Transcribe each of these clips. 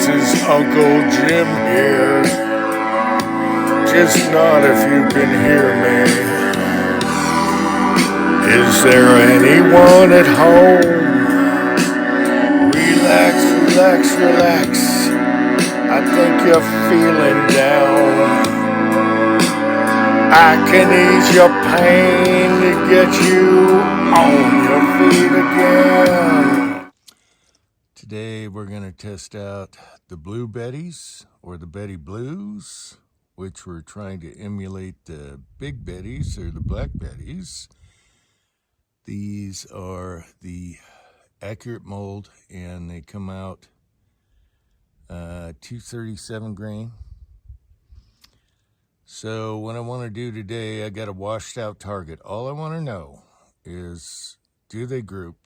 this is Uncle Jim here. Just nod if you can hear me. Is there anyone at home? Relax, relax, relax. I think you're feeling down. I can ease your pain to get you on your feet again. Today we're going to test out the Blue Betties, or the Betty Blues, which we're trying to emulate the Big Betties or the Black Betties. These are the accurate mold, and they come out 237 grain. So what I want to do today, I got a washed out target. All I want to know is, do they group?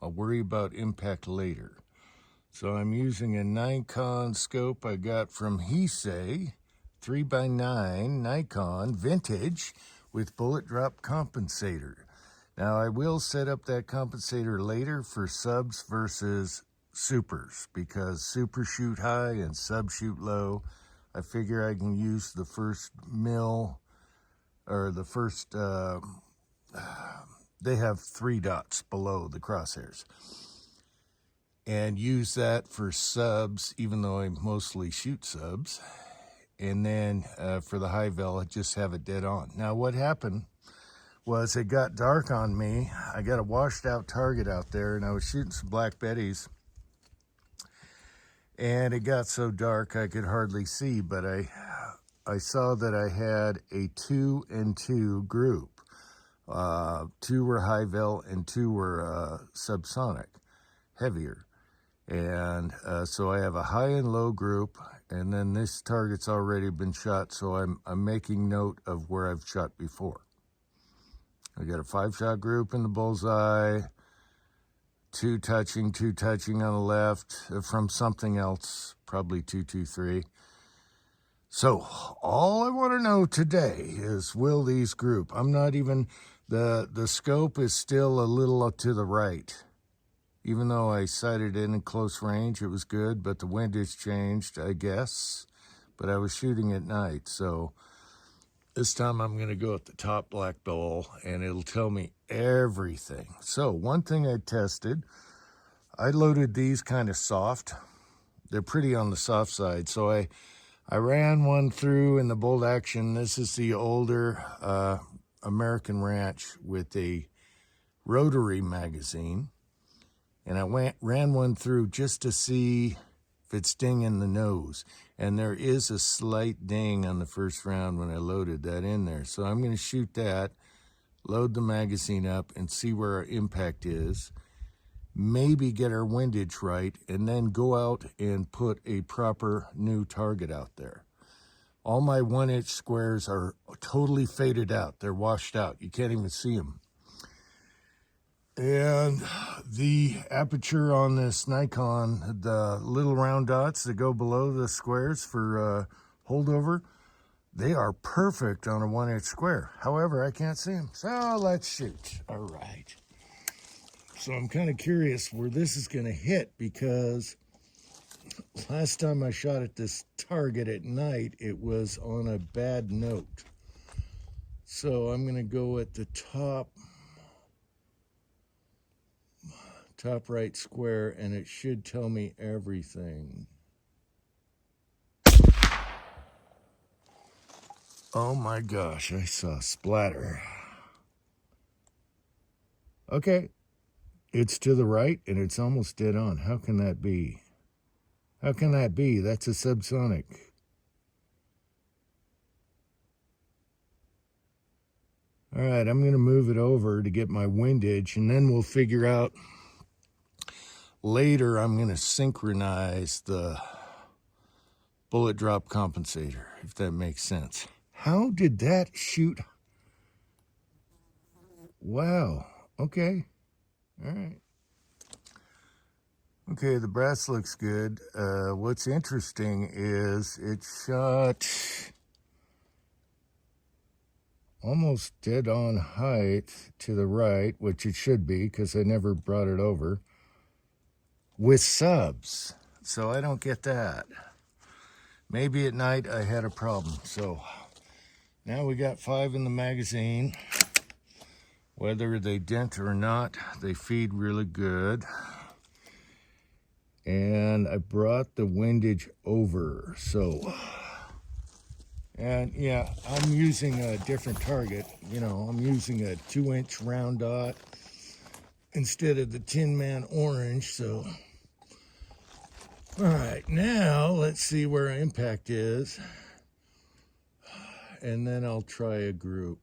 I'll worry about impact later. So I'm using a Nikon scope I got from Heisei, 3x9 Nikon vintage with bullet drop compensator. Now I will set up that compensator later for subs versus supers, because supers shoot high and subs shoot low. I figure I can use the first mill, or the first, they have 3 dots below the crosshairs, and use that for subs, even though I mostly shoot subs. And then for the high vel, I just have it dead on. Now what happened was, it got dark on me. I got a washed out target out there, and I was shooting some Black Betties, and it got so dark I could hardly see, but I saw that I had a 2 and 2 group. 2 were high vel and 2 were subsonic, heavier. And so I have a high and low group, and then this target's already been shot, so I'm making note of where I've shot before. I got a 5-shot group in the bullseye, 2 touching on the left from something else, probably 223. So all I want to know today is, will these group? I'm not even, the scope is still a little to the right. Even though I sighted in close range, it was good, but the windage changed, I guess. But I was shooting at night, so this time I'm going to go at the top black bowl, and it'll tell me everything. So one thing I tested, I loaded these kind of soft. They're pretty on the soft side. So I ran one through in the bolt action. This is the older American Ranch with a rotary magazine. And I ran one through just to see if it's dinging the nose. And there is a slight ding on the first round when I loaded that in there. So I'm going to shoot that, load the magazine up, and see where our impact is. Maybe get our windage right, and then go out and put a proper new target out there. All my 1-inch squares are totally faded out. They're washed out. You can't even see them. And the aperture on this Nikon, the little round dots that go below the squares for holdover, they are perfect on a 1-inch square. However, I can't see them. So let's shoot. All right. So I'm kind of curious where this is going to hit, because last time I shot at this target at night, it was on a bad note. So I'm going to go at the top right square, and it should tell me everything. Oh my gosh, I saw a splatter. Okay, it's to the right, and it's almost dead on. How can that be? How can that be? That's a subsonic. All right, I'm going to move it over to get my windage, and then we'll figure out later. I'm going to synchronize the bullet drop compensator, if that makes sense. How did that shoot? Wow. Okay. All right. Okay, the brass looks good. What's interesting is it shot almost dead on height to the right, which it should be, because I never brought it over, with subs. So I don't get that. Maybe at night I had a problem. So now we got 5 in the magazine. Whether they dent or not, they feed really good. And I brought the windage over. So, and yeah, I'm using a different target. You know, I'm using a 2-inch round dot instead of the Tin Man orange. So, all right, now let's see where our impact is. And then I'll try a group.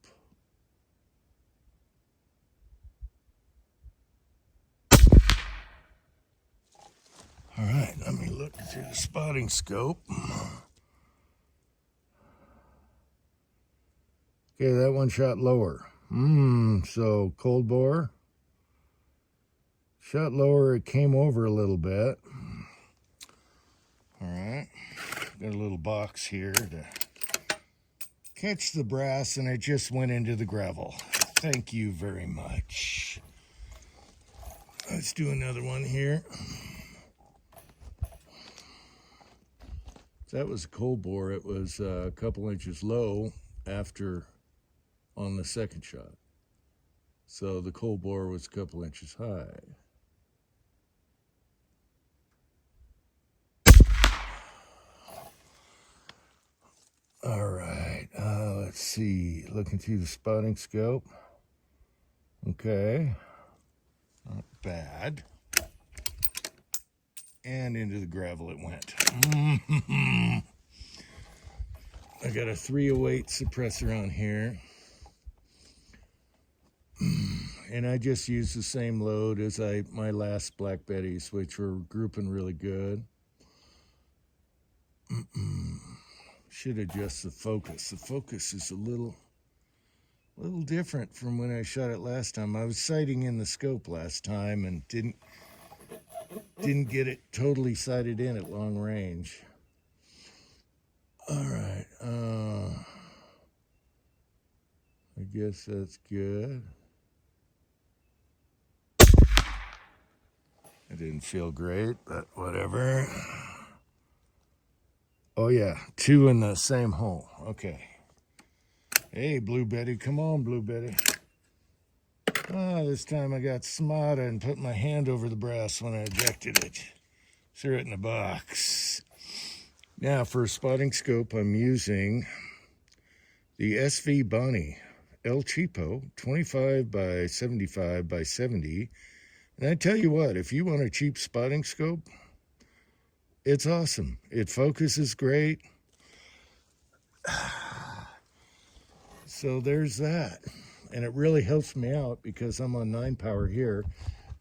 All right, let me look through the spotting scope. Okay, that one shot lower. So cold bore. Shot lower, it came over a little bit. All right, got a little box here to catch the brass, and it just went into the gravel. Thank you very much. Let's do another one here. That was a cold bore. It was a couple inches low after on the second shot. So the cold bore was a couple inches high. All right, let's see. Looking through the spotting scope. Okay, not bad. And into the gravel it went. I got a 308 suppressor on here. And I just used the same load as my last Black Betties, which were grouping really good. Should adjust the focus. The focus is a little different from when I shot it last time. I was sighting in the scope last time and didn't get it totally sighted in at long range. All right, I guess that's good. It didn't feel great, but whatever. Oh yeah, 2 in the same hole. Okay. Hey, Blue Betty, come on, Blue Betty. This time I got smarter and put my hand over the brass when I ejected it. Threw it in the box. Now for a spotting scope, I'm using the SV Bonnie El Cheapo 25 by 75 by 70. And I tell you what, if you want a cheap spotting scope, it's awesome. It focuses great. So there's that. And it really helps me out because I'm on 9 power here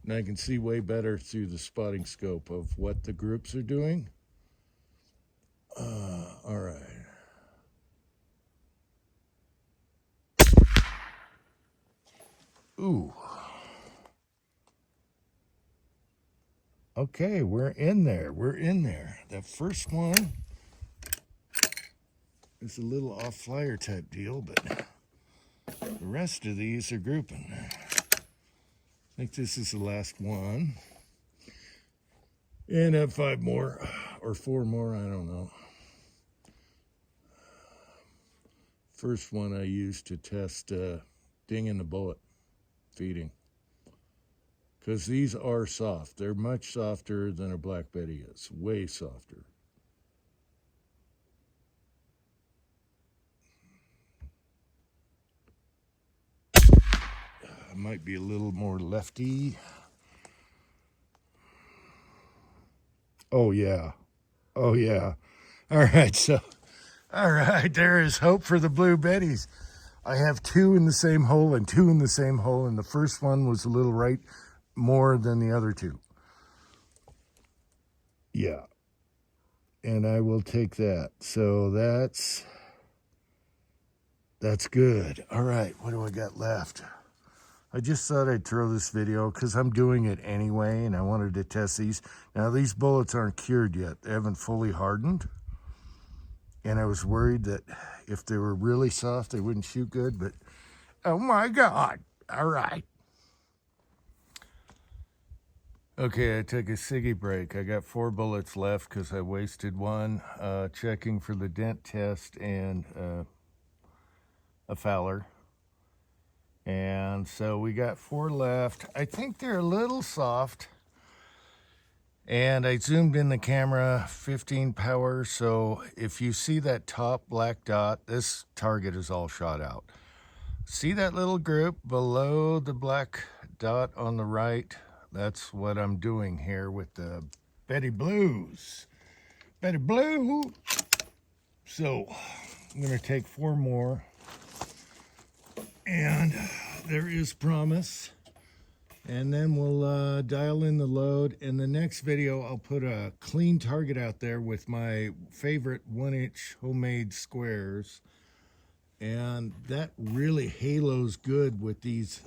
and I can see way better through the spotting scope of what the groups are doing. All right. Ooh. Okay, we're in there. We're in there. The first one is a little off flyer type deal, but the rest of these are grouping. I think this is the last one. And have 5 more or 4 more, I don't know. First one I used to test dinging the bullet feeding. Because these are soft. They're much softer than a Black Betty is. Way softer. I might be a little more lefty. Oh, yeah. Oh, yeah. All right, so, all right, there is hope for the Blue Betties. I have 2 in the same hole and 2 in the same hole, and the first one was a little right more than the other 2. Yeah. And I will take that. So that's good. All right, what do I got left? I just thought I'd throw this video because I'm doing it anyway, and I wanted to test these. Now, these bullets aren't cured yet. They haven't fully hardened. And I was worried that if they were really soft, they wouldn't shoot good, but oh my God. All right. Okay, I took a Siggy break. I got 4 bullets left because I wasted one checking for the dent test and a Fowler. And so we got 4 left. I think they're a little soft. And I zoomed in the camera 15 power. So if you see that top black dot, this target is all shot out. See that little group below the black dot on the right? That's what I'm doing here with the Betty Blues. Betty Blue. So I'm going to take 4 more. And there is promise. And then we'll dial in the load. In the next video, I'll put a clean target out there with my favorite 1-inch homemade squares. And that really halos good with these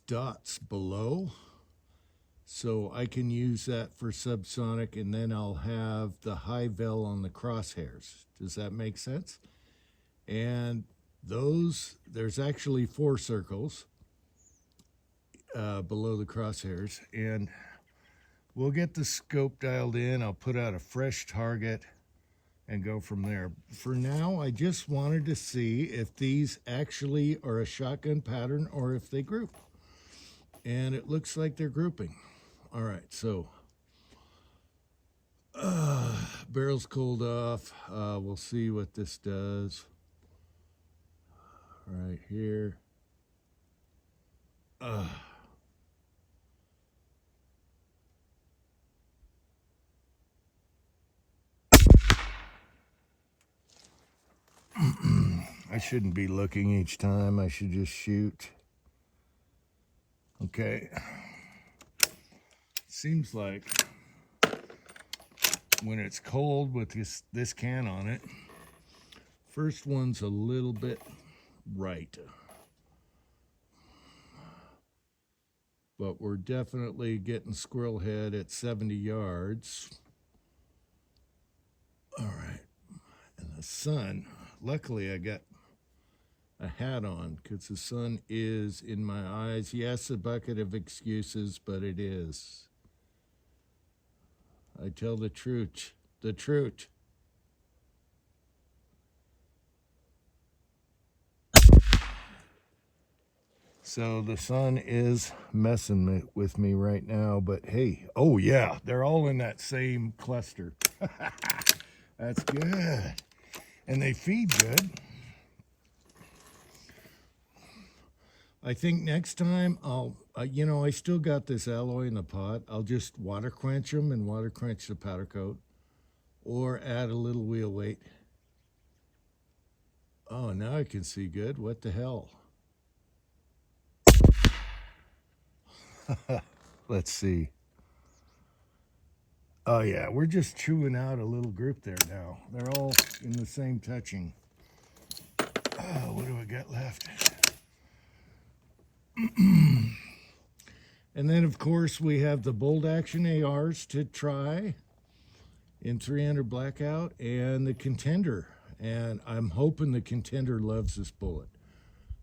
dots below. So I can use that for subsonic, and then I'll have the high vel on the crosshairs. Does that make sense? And those, there's actually 4 circles below the crosshairs, and we'll get the scope dialed in. I'll put out a fresh target and go from there. For now, I just wanted to see if these actually are a shotgun pattern or if they group. And it looks like they're grouping. All right, so barrel's cooled off. We'll see what this does. Right here. I shouldn't be looking each time. I should just shoot. Okay. Seems like when it's cold with this can on it, first one's a little bit right. But we're definitely getting squirrel head at 70 yards. All right. And the sun, luckily I got a hat on because the sun is in my eyes. Yes, a bucket of excuses, but it is. I tell the truth. The truth. So the sun is messing with me right now, but hey, oh yeah, they're all in that same cluster. That's good. And they feed good. I think next time I'll, I still got this alloy in the pot. I'll just water quench them and water quench the powder coat, or add a little wheel weight. Oh, now I can see good. What the hell? Let's see. Oh yeah, we're just chewing out a little group there now. They're all in the same touching. Oh, what do I got left? And then, of course, we have the bolt action ARs to try in 300 blackout and the Contender. And I'm hoping the Contender loves this bullet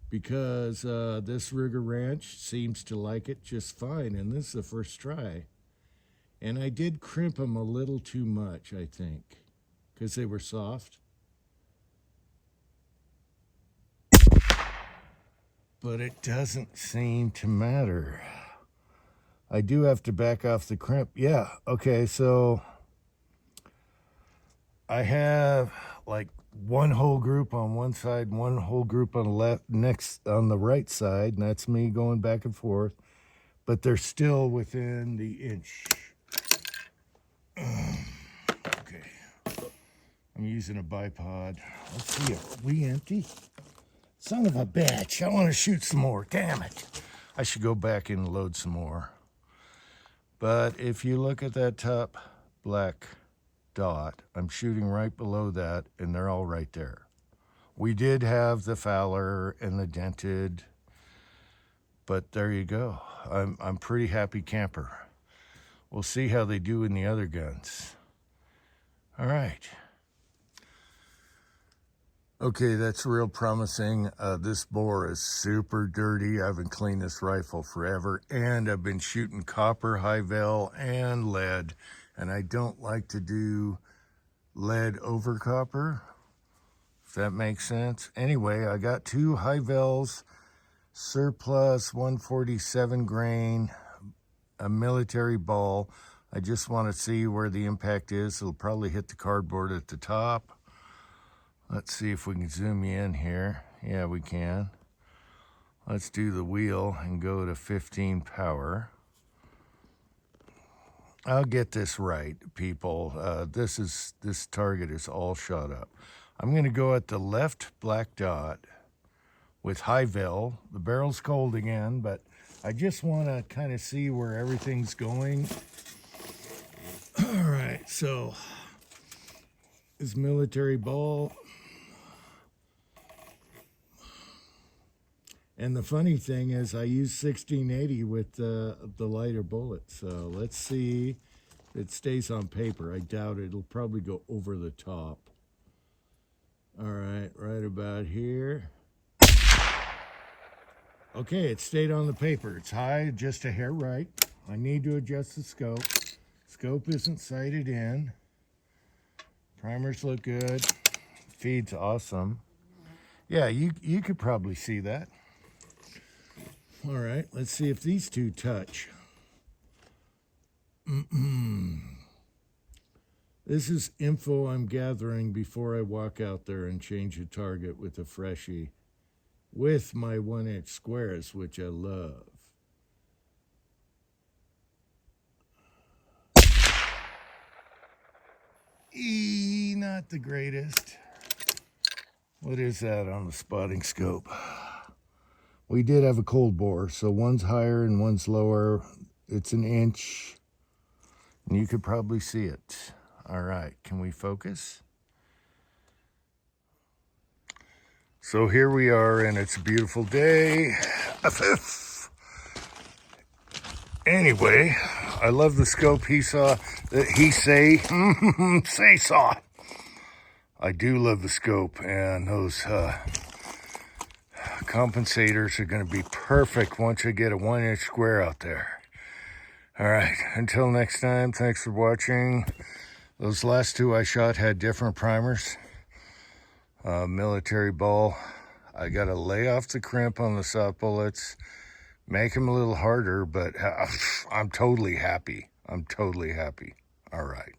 because this Ruger Ranch seems to like it just fine. And this is the first try. And I did crimp them a little too much, I think, because they were soft. But it doesn't seem to matter. I do have to back off the crimp. Yeah, okay, so I have like one whole group on one side, one whole group on the left, next on the right side, and that's me going back and forth. But they're still within the inch. Okay, I'm using a bipod. Let's see, are we empty? Son of a bitch, I want to shoot some more, damn it. I should go back and load some more. But if you look at that top black dot, I'm shooting right below that, and they're all right there. We did have the Fowler and the dented, but there you go. I'm pretty happy camper. We'll see how they do in the other guns. All right. Okay, that's real promising. This bore is super dirty. I haven't cleaned this rifle forever, and I've been shooting copper, high vel, and lead, and I don't like to do lead over copper, if that makes sense. Anyway, I got 2 high vels, surplus 147 grain, a military ball. I just want to see where the impact is. It'll probably hit the cardboard at the top. Let's see if we can zoom in here. Yeah, we can. Let's do the wheel and go to 15 power. I'll get this right, people. This target is all shot up. I'm going to go at the left black dot with high vel. The barrel's cold again, but I just want to kind of see where everything's going. All right, so this military ball. And the funny thing is I use 1680 with the lighter bullets. So let's see if it stays on paper. I doubt it. It'll probably go over the top. All right, right about here. Okay, it stayed on the paper. It's high, just a hair right. I need to adjust the scope. Scope isn't sighted in. Primers look good. Feed's awesome. Yeah, you could probably see that. All right, let's see if these two touch. This is info I'm gathering before I walk out there and change the target with a freshie with my 1-inch squares, which I love. Not the greatest. What is that on the spotting scope? We did have a cold bore, so one's higher and one's lower. It's 1 inch, and you could probably see it. All right, can we focus? So here we are, and it's a beautiful day. Anyway, I love the scope he saw. Saw. I do love the scope, and those compensators are going to be perfect once I get a 1-inch square out there. All right, until next time, thanks for watching. Those last 2 I shot had different primers. Military ball. I got to lay off the crimp on the soft bullets, make them a little harder, but I'm totally happy. All right.